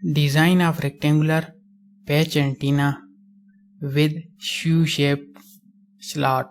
Design of rectangular patch antenna with shoe-shaped slot,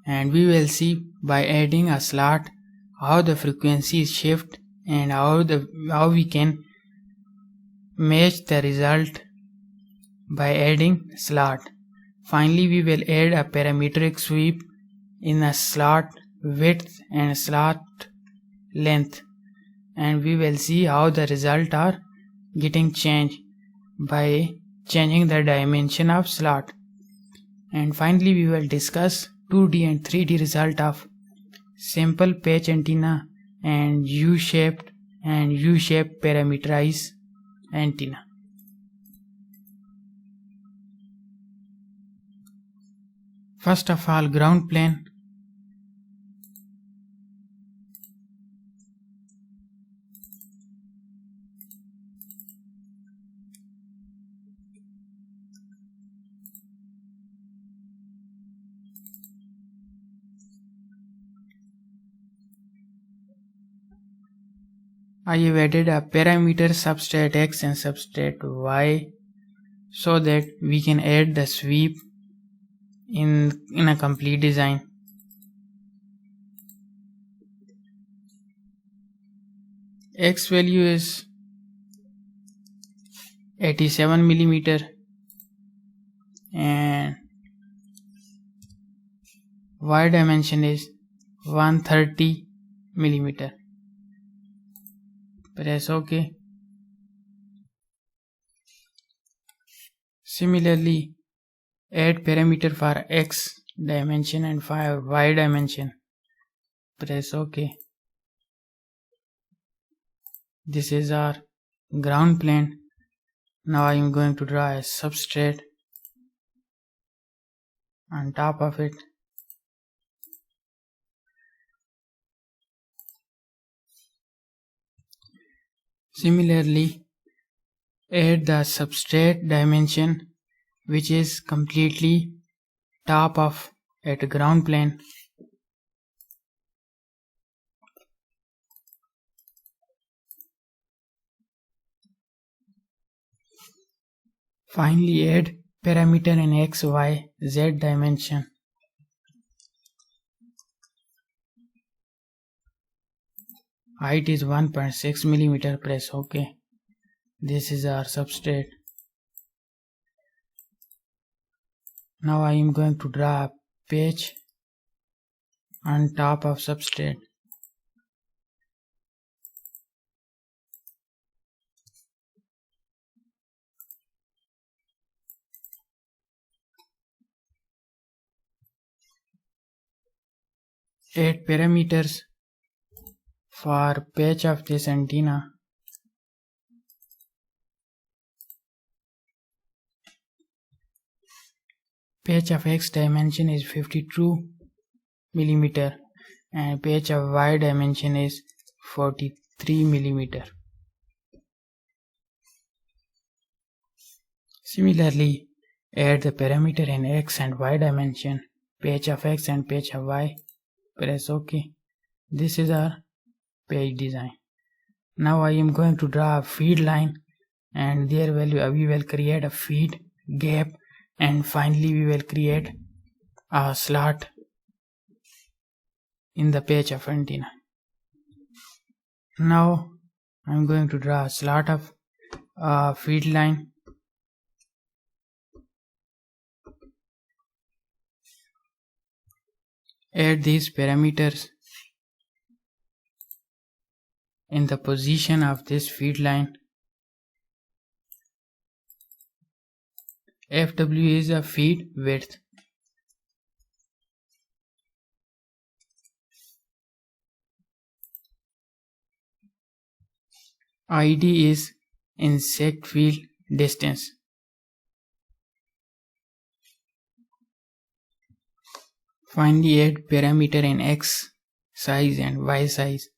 and we will see by adding a slot how the frequency shift and how we can match the result by adding slot. Finally, we will add a parametric sweep in a slot width and slot length, and we will see how the result are getting changed by changing the dimension of slot. And finally, we will discuss 2D and 3D result of simple patch antenna and U-shaped parameterized antenna. First of all, ground plane. I have added a parameter substrate X and substrate Y so that we can add the sweep in a complete design. X value is 87 millimeter and Y dimension is 130 millimeter. Press OK. Similarly, add parameter for X dimension and for Y dimension. Press OK. This is our ground plane. Now I am going to draw a substrate on top of it. Similarly, add the substrate dimension which is completely top of at ground plane. Finally, add parameter in X, Y, Z dimension. Height is 1.6 millimeter. Press OK. This is our substrate. Now I am going to draw a patch on top of substrate. Add parameters for patch of this antenna. Patch of X dimension is 52 millimeter and patch of Y dimension is 43 millimeter. Similarly, add the parameter in X and Y dimension, patch of X and patch of Y. Press OK. This is our page design. Now I am going to draw a feed line, and there we will create a feed gap, and finally we will create a slot in the patch of antenna. Now I am going to draw a slot of feed line. Add these parameters in the position of this feed line. FW is a feed width. ID is insect field distance. Finally, add parameter in X size and Y size.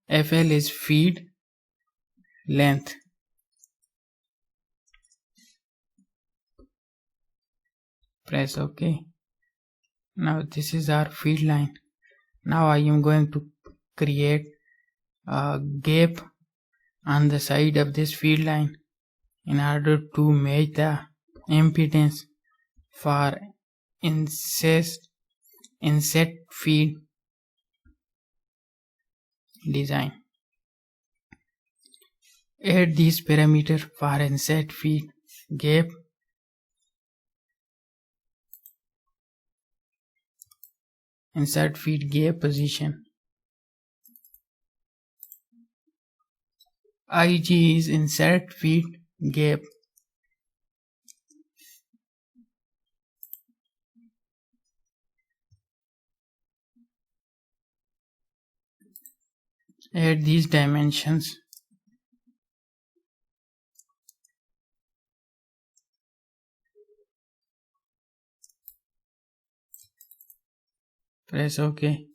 FL is feed length. Press OK. Now this is our feed line. Now I am going to create a gap on the side of this feed line in order to match the impedance for inset feed design. Add these parameters for inset feed gap, insert feed gap position. IG is insert feed gap. Add these dimensions. Press OK.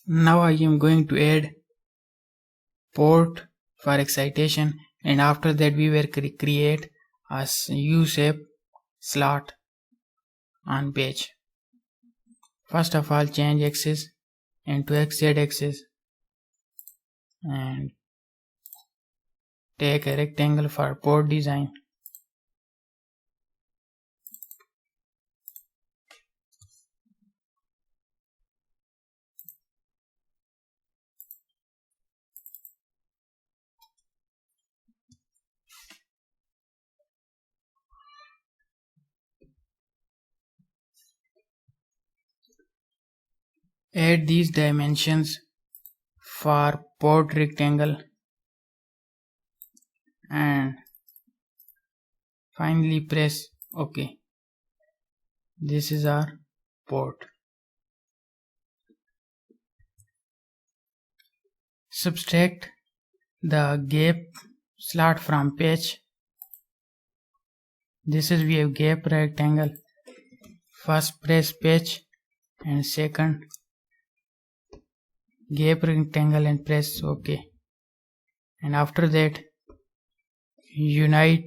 Now I am going to add port for excitation, and after that we will create a U-shape slot on page. First of all, change axis into XZ axis and take a rectangle for port design. Add these dimensions for port rectangle and finally press OK. This is our port. Subtract the gap slot from page. This is we have gap rectangle. First press page and second gap rectangle and press OK. And after that unite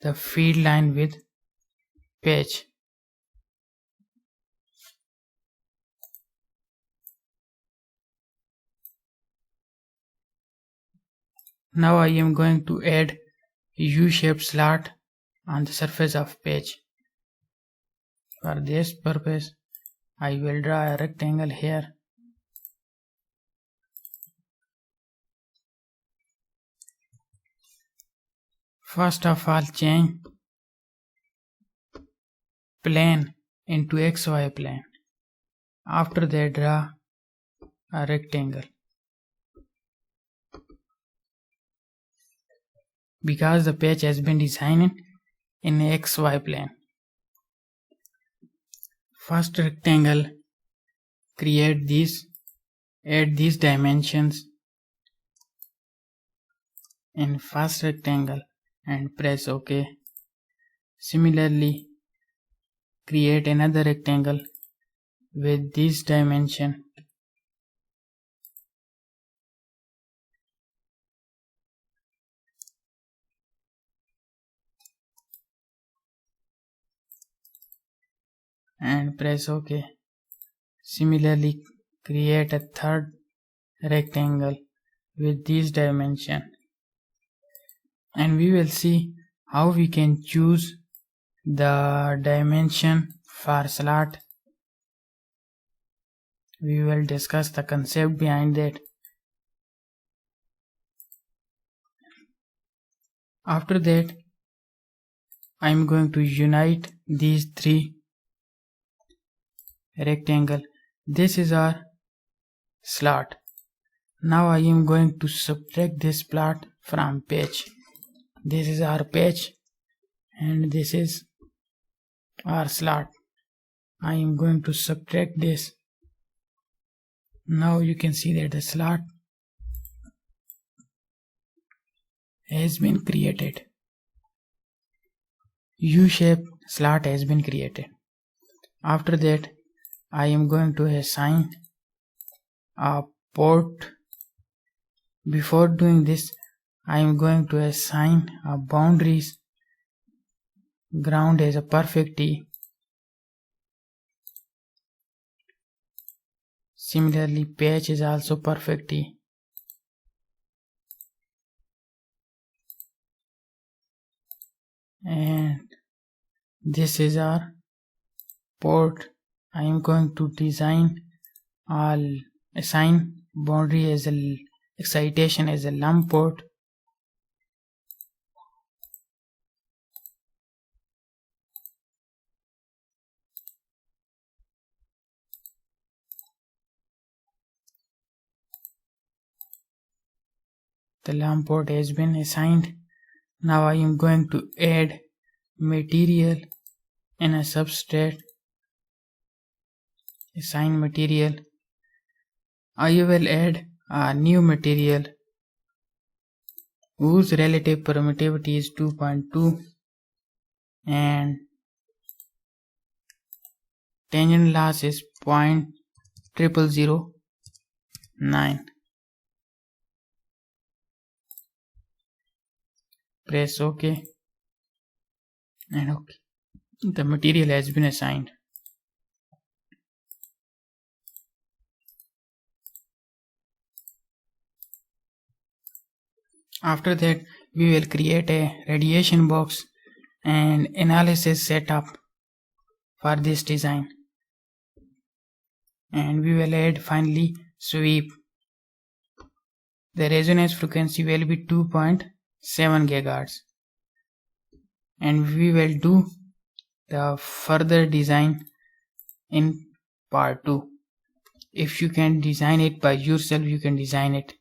the feed line with page. Now I am going to add U-shaped slot on the surface of page. For this purpose I will draw a rectangle here. First of all, change plane into XY plane. After that, draw a rectangle. Because the page has been designed in XY plane. First rectangle, create this, add these dimensions in first rectangle and press OK. Similarly, create another rectangle with this dimension. And press OK. Similarly, create a third rectangle with this dimension. And we will see how we can choose the dimension for slot. We will discuss the concept behind that. After that, I am going to unite these three rectangle. This is our slot. Now I am going to subtract this plot from page. This is our page and this is our slot. I am going to subtract this. Now you can see that the slot has been created. U-shaped slot has been created. After that, I am going to assign a port. Before doing this, I am going to assign a boundaries. Ground as a perfect T. Similarly, pitch is also perfect. And this is our port. I am going to assign boundary as a excitation as a lump port. The lump port has been assigned. Now I am going to add material in a substrate. Assign material. I will add a new material whose relative permittivity is 2.2 and tangent loss is 0.0009. Press OK and OK. The material has been assigned. After that, we will create a radiation box and analysis setup for this design. And we will add finally sweep. The resonance frequency will be 2.7 GHz. And we will do the further design in part 2. If you can design it by yourself, you can design it.